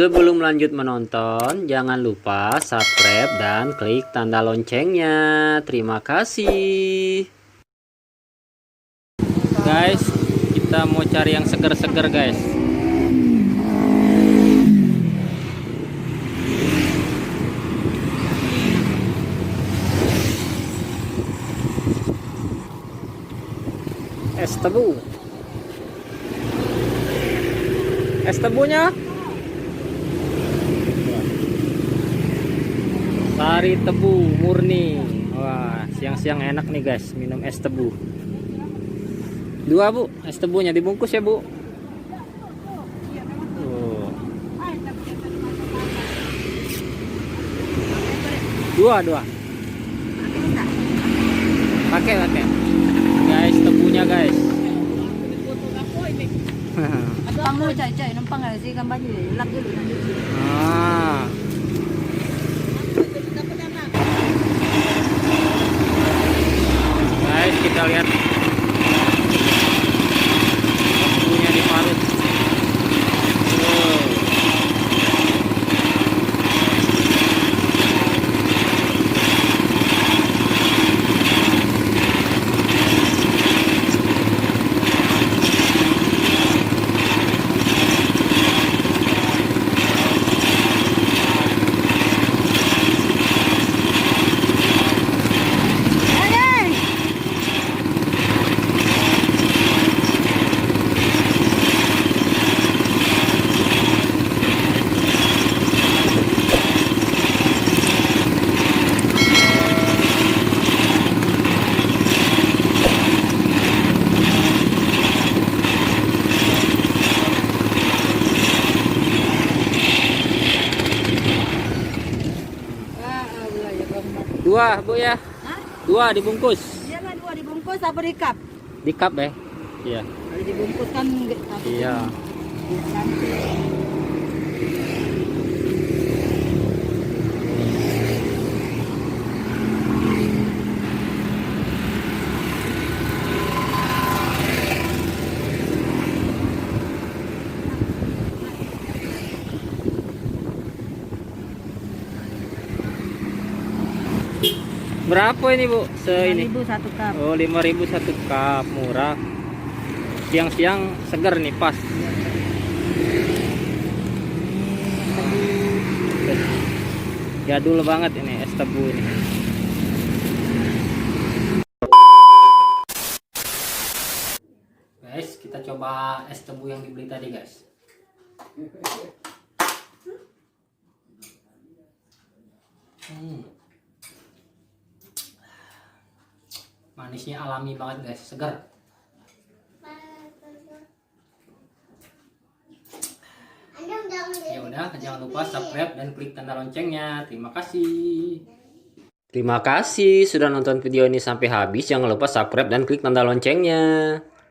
Sebelum lanjut menonton, jangan lupa subscribe dan klik tanda loncengnya. Terima kasih. Guys, kita mau cari yang seger-seger, guys. Es tebu. Es tebunya sari tebu murni. Wah, siang-siang enak nih guys, minum es tebu. 2 bu, es tebunya dibungkus ya bu. Tuh. 2. Pakai. Guys, tebunya guys. Kamu cai numpang nggak sih gambarnya lap dulu. Guys, kita lihat tebunya diparut. Dua bu ya. Hah? 2 dibungkus. Iya lah 2 dibungkus apa di cup? Di cup ya. Iya. Kalau dibungkus kan Iya. Berapa ini bu? Ini 5.000 1 cup. Oh 5.000 1 cup, murah. Siang-siang segar nih pas. Jadul banget ini es tebu ini. Guys, kita coba es tebu yang dibeli tadi guys. Manisnya alami banget guys, segar. Ya udah, jangan lupa subscribe dan klik tanda loncengnya. Terima kasih. Terima kasih sudah nonton video ini sampai habis. Jangan lupa subscribe dan klik tanda loncengnya.